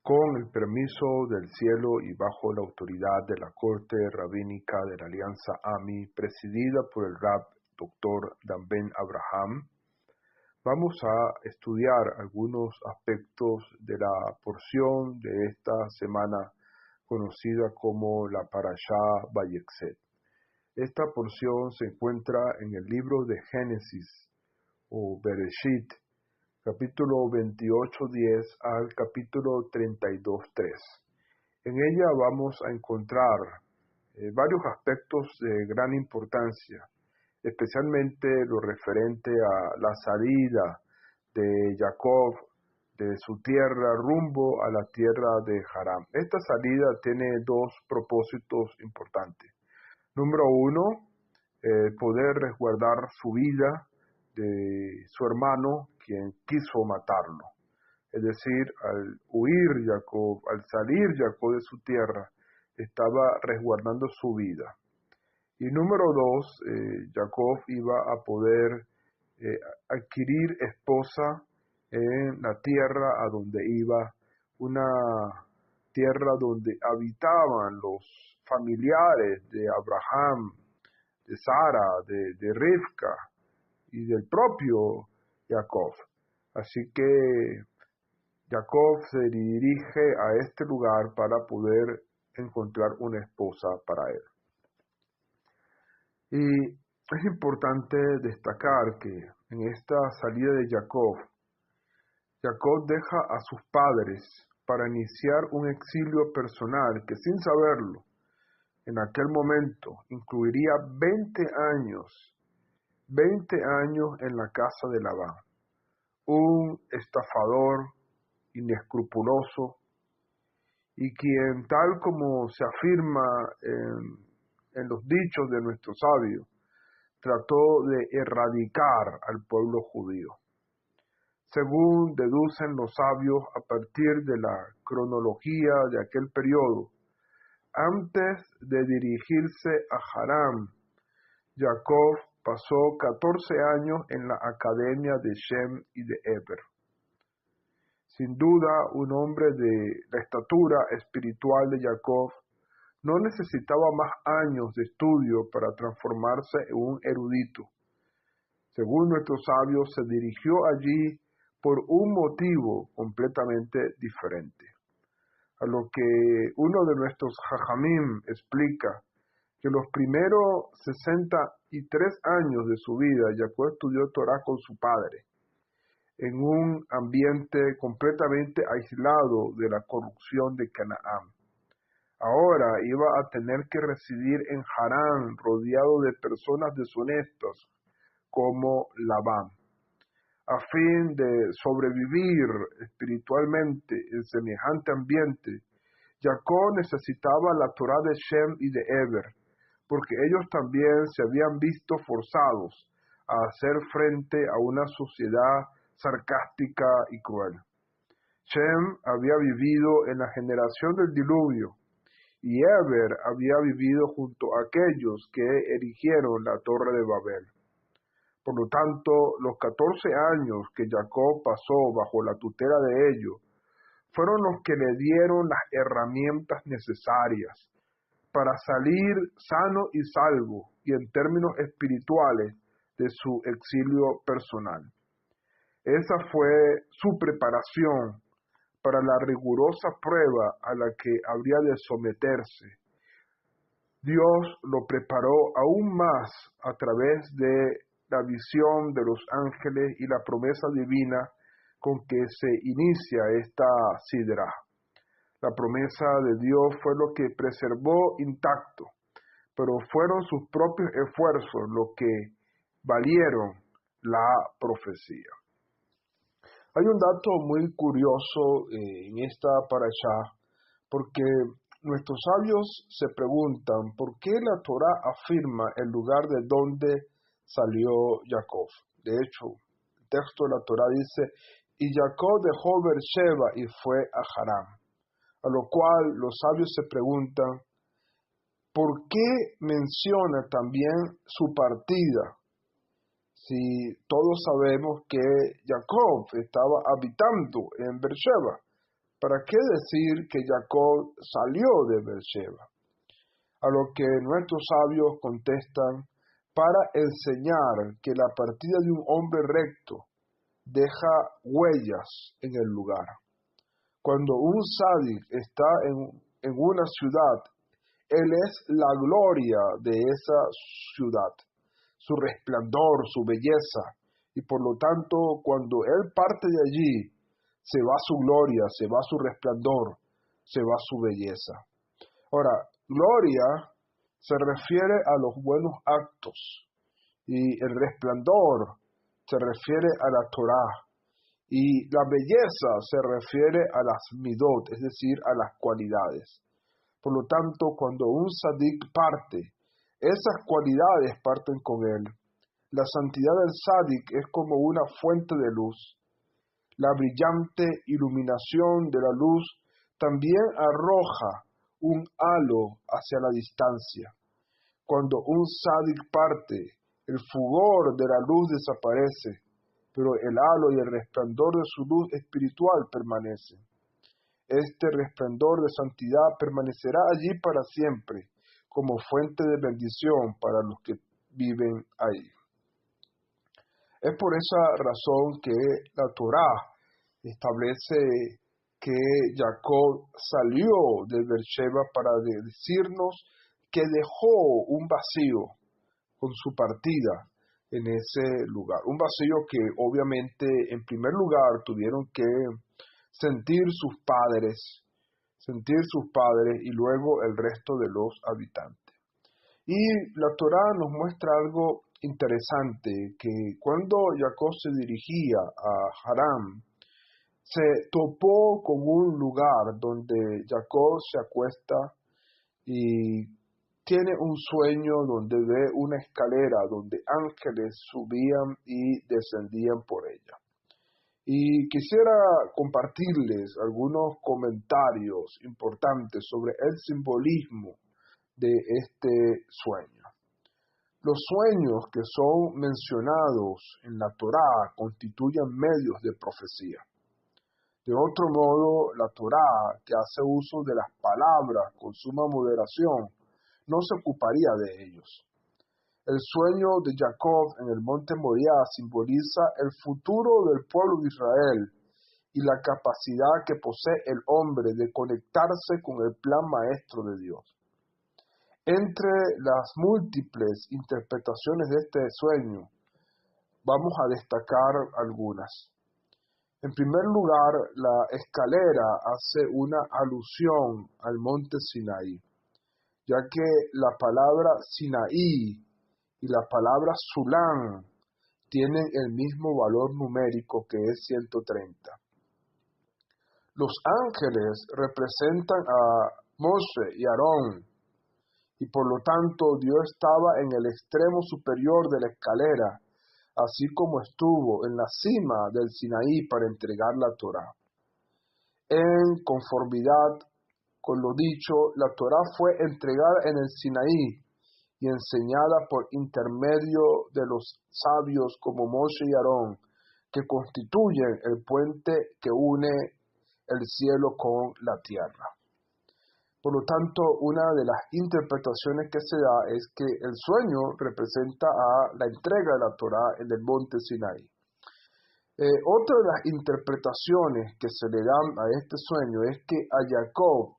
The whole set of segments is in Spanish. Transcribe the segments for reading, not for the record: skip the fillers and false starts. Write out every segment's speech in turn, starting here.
Con el permiso del cielo y bajo la autoridad de la Corte Rabínica de la Alianza AMI, presidida por el Rab Dr. Dan Ben Abraham, vamos a estudiar algunos aspectos de la porción de esta semana conocida como la Parashá Vayexet. Esta porción se encuentra en el libro de Génesis o Bereshit, capítulo 28:10 al capítulo 32:3. En ella vamos a encontrar varios aspectos de gran importancia, especialmente lo referente a la salida de Jacob de su tierra rumbo a la tierra de Harán. Esta salida tiene dos propósitos importantes. Número uno, poder resguardar su vida de su hermano, quien quiso matarlo. Es decir, al huir Jacob, al salir Jacob de su tierra, estaba resguardando su vida. Y número dos, Jacob iba a poder adquirir esposa en la tierra a donde iba, una tierra donde habitaban los familiares de Abraham, de Sara, de Rivka y del propio Jacob. Así que Jacob se dirige a este lugar para poder encontrar una esposa para él. Y es importante destacar que en esta salida de Jacob deja a sus padres para iniciar un exilio personal que, sin saberlo, en aquel momento incluiría 20 años en la casa de Labán, un estafador inescrupuloso y quien, tal como se afirma en los dichos de nuestros sabios, trató de erradicar al pueblo judío. Según deducen los sabios a partir de la cronología de aquel periodo, antes de dirigirse a Harán, Jacob pasó 14 años en la academia de Shem y de Eber. Sin duda, un hombre de la estatura espiritual de Jacob no necesitaba más años de estudio para transformarse en un erudito. Según nuestros sabios, se dirigió allí por un motivo completamente diferente. A lo que uno de nuestros Jajamim explica que los primeros 63 años de su vida, Jacob estudió Torah con su padre, en un ambiente completamente aislado de la corrupción de Canaán. Ahora iba a tener que residir en Harán, rodeado de personas deshonestas como Labán. A fin de sobrevivir espiritualmente en semejante ambiente, Jacob necesitaba la Torah de Shem y de Eber, porque ellos también se habían visto forzados a hacer frente a una sociedad sarcástica y cruel. Shem había vivido en la generación del diluvio, y Eber había vivido junto a aquellos que erigieron la Torre de Babel. Por lo tanto, los 14 años que Jacob pasó bajo la tutela de ellos fueron los que le dieron las herramientas necesarias para salir sano y salvo y en términos espirituales de su exilio personal. Esa fue su preparación para la rigurosa prueba a la que habría de someterse. Dios lo preparó aún más a través de la visión de los ángeles y la promesa divina con que se inicia esta sidra. La promesa de Dios fue lo que preservó intacto, pero fueron sus propios esfuerzos los que valieron la profecía. Hay un dato muy curioso en esta parashá, porque nuestros sabios se preguntan por qué la Torá afirma el lugar de donde salió Jacob. De hecho, el texto de la Torá dice, y Jacob dejó Beersheba y fue a Harán. A lo cual los sabios se preguntan, ¿por qué menciona también su partida? Si todos sabemos que Jacob estaba habitando en Beersheba, ¿Para qué decir que Jacob salió de Beersheba? A lo que nuestros sabios contestan, para enseñar que la partida de un hombre recto deja huellas en el lugar. Cuando un sádic está en una ciudad, él es la gloria de esa ciudad, su resplandor, su belleza, y por lo tanto, cuando él parte de allí, se va su gloria, se va su resplandor, se va su belleza. Ahora, gloria se refiere a los buenos actos y el resplandor se refiere a la Torá y la belleza se refiere a las midot, es decir, a las cualidades. Por lo tanto, cuando un sadik parte, esas cualidades parten con él. La santidad del sadik es como una fuente de luz. La brillante iluminación de la luz también arroja un halo hacia la distancia. Cuando un sádic parte, el fulgor de la luz desaparece, pero el halo y el resplandor de su luz espiritual permanece. Este resplandor de santidad permanecerá allí para siempre, como fuente de bendición para los que viven ahí. Es por esa razón que la Torá establece que Jacob salió de Beersheba para decirnos que dejó un vacío con su partida en ese lugar. Un vacío que obviamente en primer lugar tuvieron que sentir sus padres y luego el resto de los habitantes. Y la Torá nos muestra algo interesante, que cuando Jacob se dirigía a Harán, se topó con un lugar donde Jacob se acuesta y tiene un sueño donde ve una escalera donde ángeles subían y descendían por ella. Y quisiera compartirles algunos comentarios importantes sobre el simbolismo de este sueño. Los sueños que son mencionados en la Torá constituyen medios de profecía. De otro modo, la Torá, que hace uso de las palabras con suma moderación, no se ocuparía de ellos. El sueño de Jacob en el monte Moriah simboliza el futuro del pueblo de Israel y la capacidad que posee el hombre de conectarse con el plan maestro de Dios. Entre las múltiples interpretaciones de este sueño, vamos a destacar algunas. En primer lugar, la escalera hace una alusión al monte Sinaí, ya que la palabra Sinaí y la palabra Sulán tienen el mismo valor numérico, que es 130. Los ángeles representan a Moshe y Aarón, y por lo tanto Dios estaba en el extremo superior de la escalera, así como estuvo en la cima del Sinaí para entregar la Torá. En conformidad con lo dicho, la Torá fue entregada en el Sinaí y enseñada por intermedio de los sabios como Moshe y Aarón, que constituyen el puente que une el cielo con la tierra. Por lo tanto, una de las interpretaciones que se da es que el sueño representa a la entrega de la Torá en el monte Sinaí. Otra de las interpretaciones que se le dan a este sueño es que a Jacob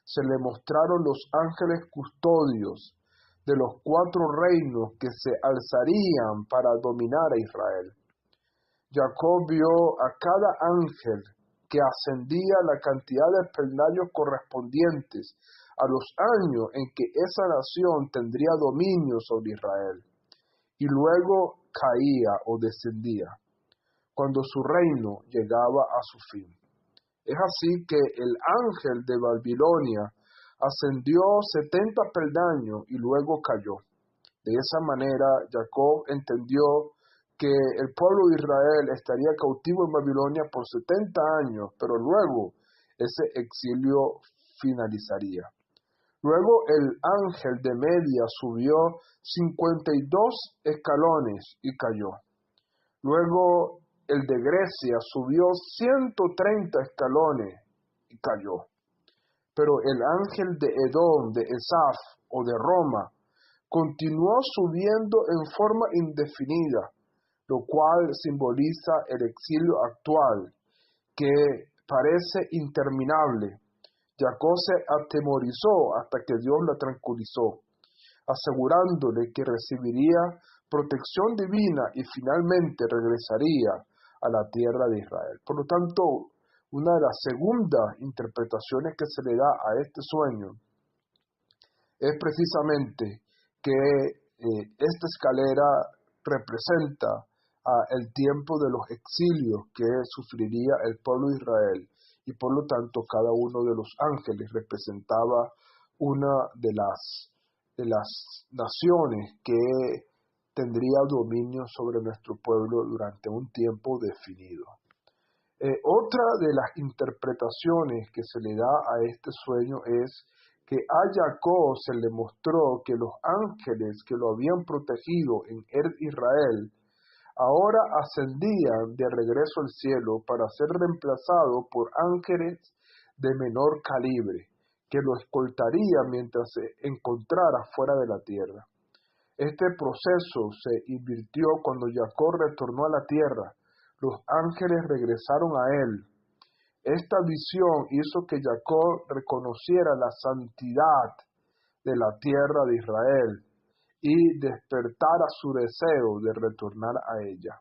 se le mostraron los ángeles custodios de los 4 reinos que se alzarían para dominar a Israel. Jacob vio a cada ángel que ascendía la cantidad de peldaños correspondientes a los años en que esa nación tendría dominio sobre Israel, y luego caía o descendía, cuando su reino llegaba a su fin. Es así que el ángel de Babilonia ascendió 70 peldaños y luego cayó. De esa manera, Jacob entendió que el pueblo de Israel estaría cautivo en Babilonia por 70 años, pero luego ese exilio finalizaría. Luego el ángel de Media subió 52 escalones y cayó. Luego el de Grecia subió 130 escalones y cayó. Pero el ángel de Edom, de Esaf o de Roma, continuó subiendo en forma indefinida, lo cual simboliza el exilio actual, que parece interminable. Jacob se atemorizó hasta que Dios la tranquilizó, asegurándole que recibiría protección divina y finalmente regresaría a la tierra de Israel. Por lo tanto, una de las segundas interpretaciones que se le da a este sueño es precisamente que esta escalera representa el tiempo de los exilios que sufriría el pueblo de Israel, y por lo tanto cada uno de los ángeles representaba una de las naciones que tendría dominio sobre nuestro pueblo durante un tiempo definido. Otra de las interpretaciones que se le da a este sueño es que a Jacob se le mostró que los ángeles que lo habían protegido en Israel ahora ascendían de regreso al cielo para ser reemplazados por ángeles de menor calibre, que lo escoltarían mientras se encontrara fuera de la tierra. Este proceso se invirtió cuando Jacob retornó a la tierra. Los ángeles regresaron a él. Esta visión hizo que Jacob reconociera la santidad de la tierra de Israel y despertara su deseo de retornar a ella.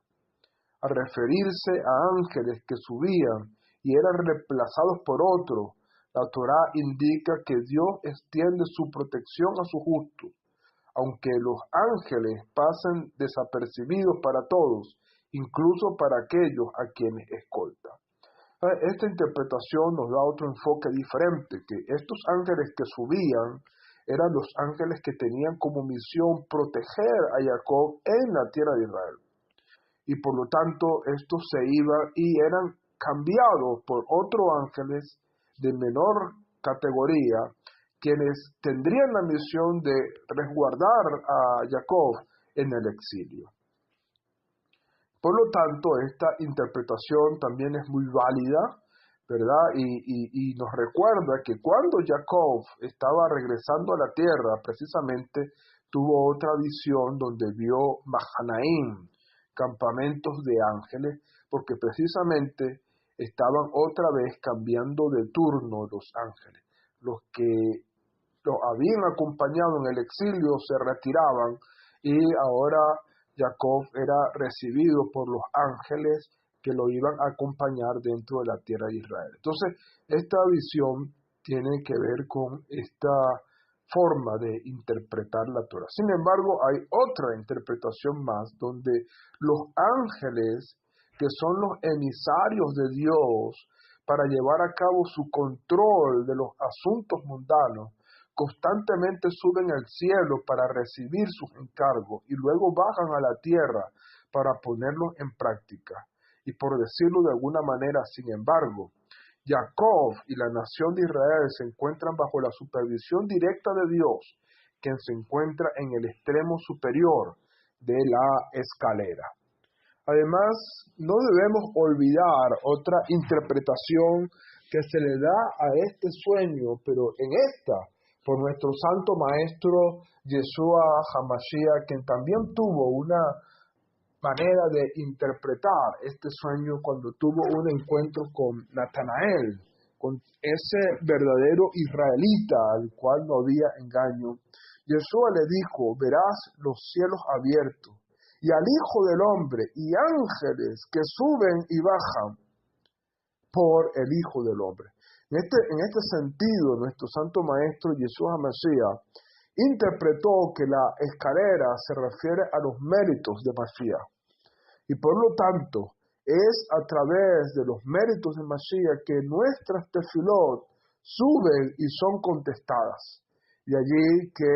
Al referirse a ángeles que subían y eran reemplazados por otros, la Torá indica que Dios extiende su protección a sus justos, aunque los ángeles pasen desapercibidos para todos, incluso para aquellos a quienes escoltan. Esta interpretación nos da otro enfoque diferente, que estos ángeles que subían eran los ángeles que tenían como misión proteger a Jacob en la tierra de Israel. Y por lo tanto, estos se iban y eran cambiados por otros ángeles de menor categoría, quienes tendrían la misión de resguardar a Jacob en el exilio. Por lo tanto, esta interpretación también es muy válida, ¿verdad? Y nos recuerda que cuando Jacob estaba regresando a la tierra, precisamente tuvo otra visión donde vio Mahanaim, campamentos de ángeles, porque precisamente estaban otra vez cambiando de turno los ángeles. Los que lo habían acompañado en el exilio se retiraban y ahora Jacob era recibido por los ángeles que lo iban a acompañar dentro de la tierra de Israel. Entonces, esta visión tiene que ver con esta forma de interpretar la Torah. Sin embargo, hay otra interpretación más donde los ángeles, que son los emisarios de Dios para llevar a cabo su control de los asuntos mundanos, constantemente suben al cielo para recibir sus encargos y luego bajan a la tierra para ponerlos en práctica. Y por decirlo de alguna manera, sin embargo, Jacob y la nación de Israel se encuentran bajo la supervisión directa de Dios, quien se encuentra en el extremo superior de la escalera. Además, no debemos olvidar otra interpretación que se le da a este sueño, pero en esta, por nuestro santo maestro Yeshua HaMashiach, quien también tuvo una manera de interpretar este sueño cuando tuvo un encuentro con Natanael, con ese verdadero israelita al cual no había engaño. Yeshua le dijo: verás los cielos abiertos y al Hijo del Hombre y ángeles que suben y bajan por el Hijo del Hombre. En este sentido, nuestro santo maestro Yeshua HaMashiach interpretó que la escalera se refiere a los méritos de Mashiach. Y por lo tanto, es a través de los méritos de Mashiach que nuestras tefilot suben y son contestadas. Y allí que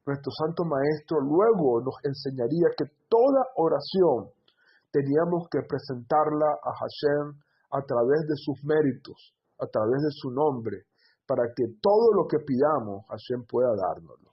nuestro santo maestro luego nos enseñaría que toda oración teníamos que presentarla a Hashem a través de sus méritos, a través de su nombre, para que todo lo que pidamos Hashem pueda dárnoslo.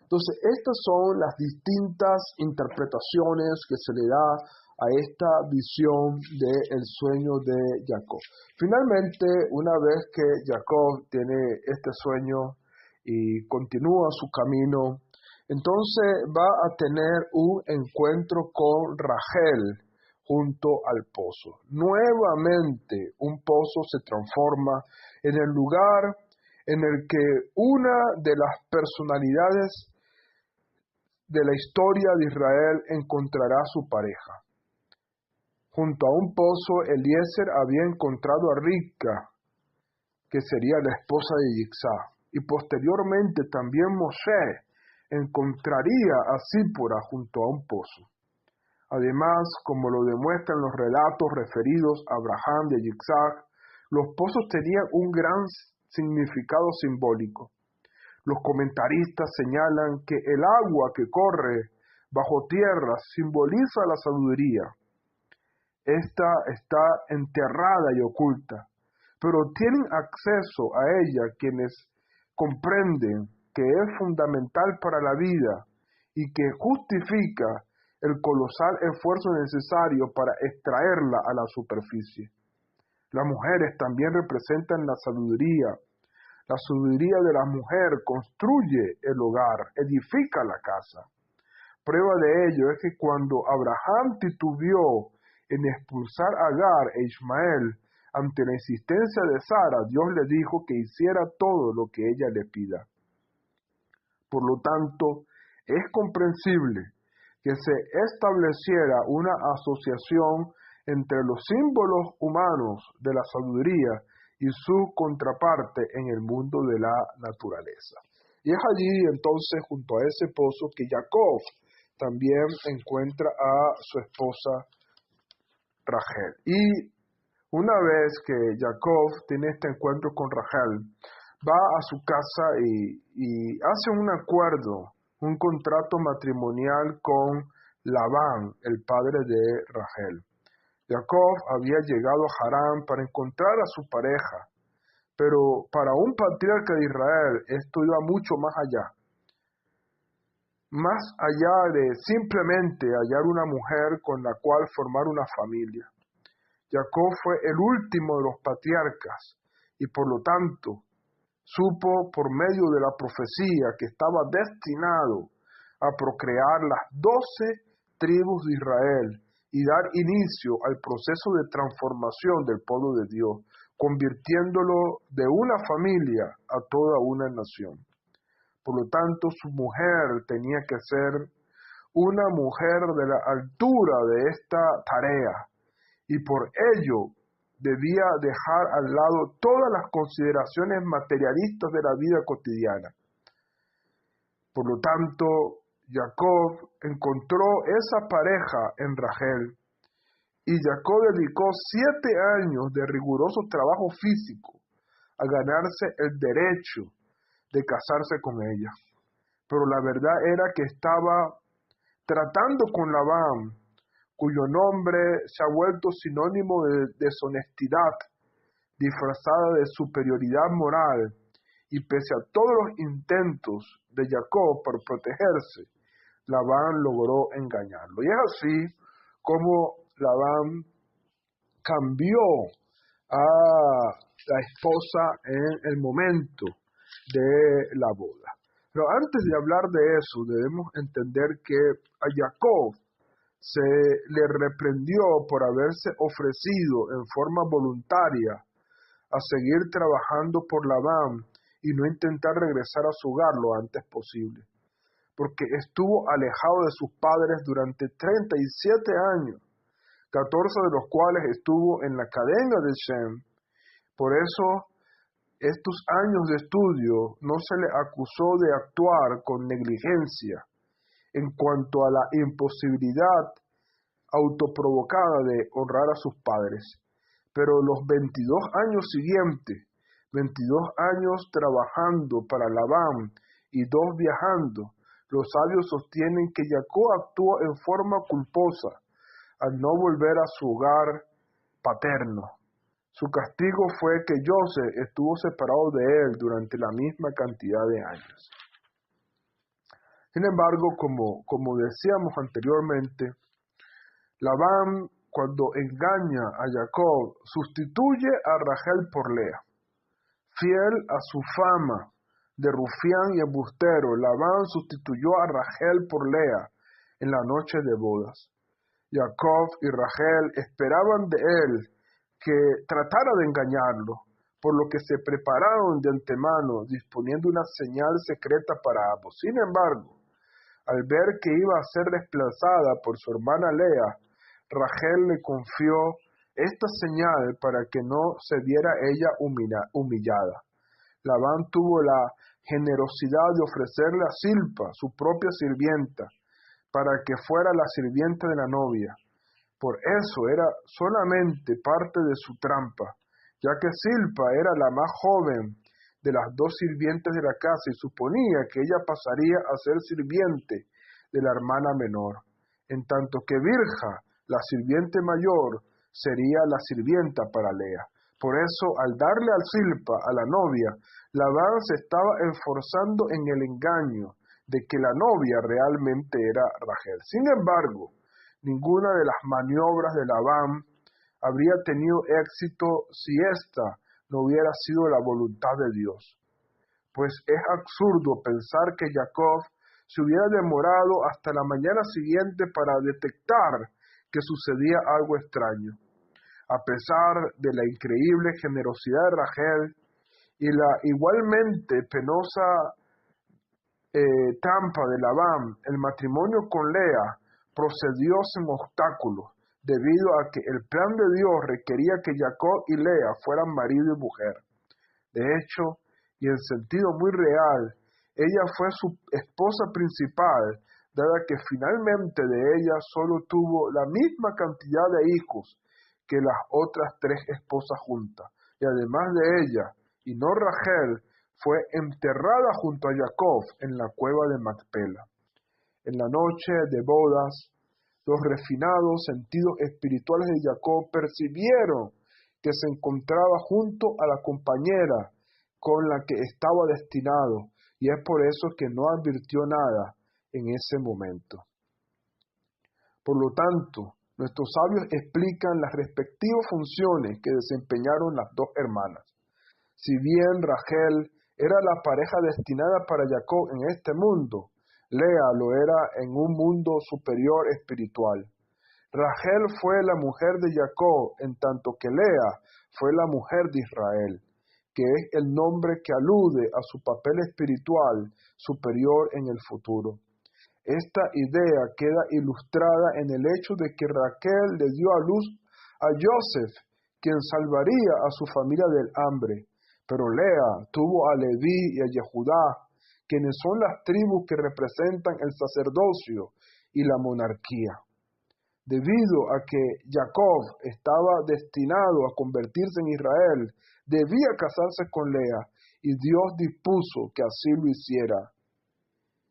Entonces, estas son las distintas interpretaciones que se le da a esta visión del sueño de Jacob. Finalmente, una vez que Jacob tiene este sueño y continúa su camino, entonces va a tener un encuentro con Rachel junto al pozo. Nuevamente, un pozo se transforma en el lugar en el que una de las personalidades de la historia de Israel encontrará a su pareja. Junto a un pozo, Eliezer había encontrado a Ribca, que sería la esposa de Yitzhak, y posteriormente también Moshe encontraría a Sípora junto a un pozo. Además, como lo demuestran los relatos referidos a Abraham y a Yitzhak, los pozos tenían un gran significado simbólico. Los comentaristas señalan que el agua que corre bajo tierra simboliza la sabiduría. Esta está enterrada y oculta, pero tienen acceso a ella quienes comprenden que es fundamental para la vida y que justifica el colosal esfuerzo necesario para extraerla a la superficie. Las mujeres también representan la sabiduría. La sabiduría de la mujer construye el hogar, edifica la casa. Prueba de ello es que cuando Abraham titubeó en expulsar a Agar e Ismael ante la insistencia de Sara, Dios le dijo que hiciera todo lo que ella le pida. Por lo tanto, es comprensible que se estableciera una asociación entre los símbolos humanos de la sabiduría y su contraparte en el mundo de la naturaleza. Y es allí entonces, junto a ese pozo, que Jacob también encuentra a su esposa Rachel. Y una vez que Jacob tiene este encuentro con Rachel, va a su casa y hace un acuerdo, un contrato matrimonial con Labán, el padre de Rachel. Jacob había llegado a Harán para encontrar a su pareja, pero para un patriarca de Israel esto iba mucho más allá de simplemente hallar una mujer con la cual formar una familia. Jacob fue el último de los patriarcas y por lo tanto supo por medio de la profecía que estaba destinado a procrear las 12 tribus de Israel y dar inicio al proceso de transformación del pueblo de Dios, convirtiéndolo de una familia a toda una nación. Por lo tanto, su mujer tenía que ser una mujer de la altura de esta tarea y por ello debía dejar al lado todas las consideraciones materialistas de la vida cotidiana. Por lo tanto, Jacob encontró esa pareja en Rachel y Jacob dedicó 7 años de riguroso trabajo físico a ganarse el derecho de casarse con ella. Pero la verdad era que estaba tratando con Labán, cuyo nombre se ha vuelto sinónimo de deshonestidad, disfrazada de superioridad moral, y pese a todos los intentos de Jacob por protegerse, Labán logró engañarlo. Y es así como Labán cambió a la esposa en el momento de la boda. Pero antes de hablar de eso, debemos entender que a Jacob se le reprendió por haberse ofrecido en forma voluntaria a seguir trabajando por Labán y no intentar regresar a su hogar lo antes posible, porque estuvo alejado de sus padres durante 37 años, 14 de los cuales estuvo en la cadena de Shem. Por eso, estos años de estudio no se le acusó de actuar con negligencia en cuanto a la imposibilidad autoprovocada de honrar a sus padres. Pero los 22 años siguientes, 22 años trabajando para Labán y 2 viajando, los sabios sostienen que Jacob actuó en forma culposa al no volver a su hogar paterno. Su castigo fue que Joseph estuvo separado de él durante la misma cantidad de años. Sin embargo, como decíamos anteriormente, Labán, cuando engaña a Jacob, sustituye a Rachel por Lea. Fiel a su fama de rufián y embustero, Labán sustituyó a Rachel por Lea en la noche de bodas. Jacob y Rachel esperaban de él que tratara de engañarlo, por lo que se prepararon de antemano, disponiendo una señal secreta para ambos. Sin embargo, al ver que iba a ser desplazada por su hermana Lea, Rachel le confió esta señal para que no se viera ella humillada. Labán tuvo la generosidad de ofrecerle a Zilpa, su propia sirvienta, para que fuera la sirvienta de la novia. Por eso era solamente parte de su trampa, ya que Zilpa era la más joven de las dos sirvientes de la casa y suponía que ella pasaría a ser sirviente de la hermana menor, en tanto que Bilha, la sirviente mayor, sería la sirvienta para Lea. Por eso, al darle a Zilpa, a la novia, Labán se estaba esforzando en el engaño de que la novia realmente era Rachel. Sin embargo, ninguna de las maniobras de Labán habría tenido éxito si esta no hubiera sido la voluntad de Dios. Pues es absurdo pensar que Jacob se hubiera demorado hasta la mañana siguiente para detectar que sucedía algo extraño. A pesar de la increíble generosidad de Rachel y la igualmente penosa trampa de Labán, el matrimonio con Lea procedió sin obstáculos, debido a que el plan de Dios requería que Jacob y Lea fueran marido y mujer. De hecho, y en sentido muy real, ella fue su esposa principal, dada que finalmente de ella solo tuvo la misma cantidad de hijos que las otras tres esposas juntas. Y además de ella, y no Rachel, fue enterrada junto a Jacob en la cueva de Macpela. En la noche de bodas, los refinados sentidos espirituales de Jacob percibieron que se encontraba junto a la compañera con la que estaba destinado, y es por eso que no advirtió nada en ese momento. Por lo tanto, nuestros sabios explican las respectivas funciones que desempeñaron las dos hermanas. Si bien Rachel era la pareja destinada para Jacob en este mundo, Lea lo era en un mundo superior espiritual. Rachel fue la mujer de Jacob, en tanto que Lea fue la mujer de Israel, que es el nombre que alude a su papel espiritual superior en el futuro. Esta idea queda ilustrada en el hecho de que Raquel le dio a luz a Joseph, quien salvaría a su familia del hambre, pero Lea tuvo a Leví y a Yehudá, quienes son las tribus que representan el sacerdocio y la monarquía. Debido a que Jacob estaba destinado a convertirse en Israel, debía casarse con Lea, y Dios dispuso que así lo hiciera,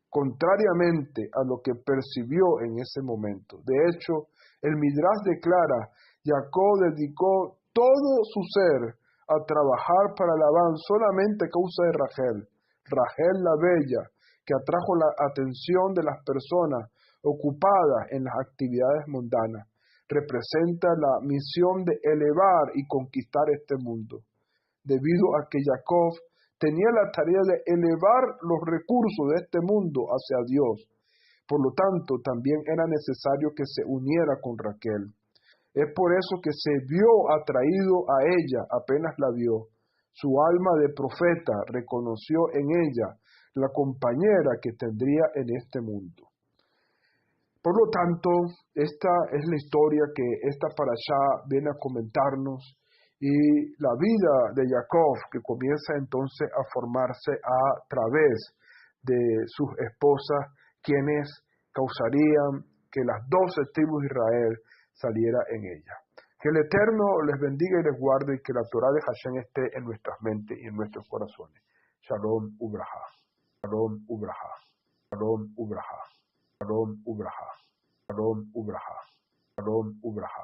contrariamente a lo que percibió en ese momento. De hecho, el Midrash declara: Jacob dedicó todo su ser a trabajar para Labán solamente a causa de Rachel. Rachel la bella, que atrajo la atención de las personas ocupadas en las actividades mundanas, representa la misión de elevar y conquistar este mundo. Debido a que Jacob tenía la tarea de elevar los recursos de este mundo hacia Dios, por lo tanto también era necesario que se uniera con Rachel. Es por eso que se vio atraído a ella apenas la vio. Su alma de profeta reconoció en ella la compañera que tendría en este mundo. Por lo tanto, esta es la historia que esta parashá viene a comentarnos, y la vida de Jacob, que comienza entonces a formarse a través de sus esposas, quienes causarían que las 12 tribus de Israel saliera en ella. Que el Eterno les bendiga y les guarde, y que la Torah de Hashem esté en nuestras mentes y en nuestros corazones. Shalom Ubraja. Shalom Ubraja. Shalom Ubraja. Shalom Ubraja. Shalom Ubraja. Shalom Ubraja.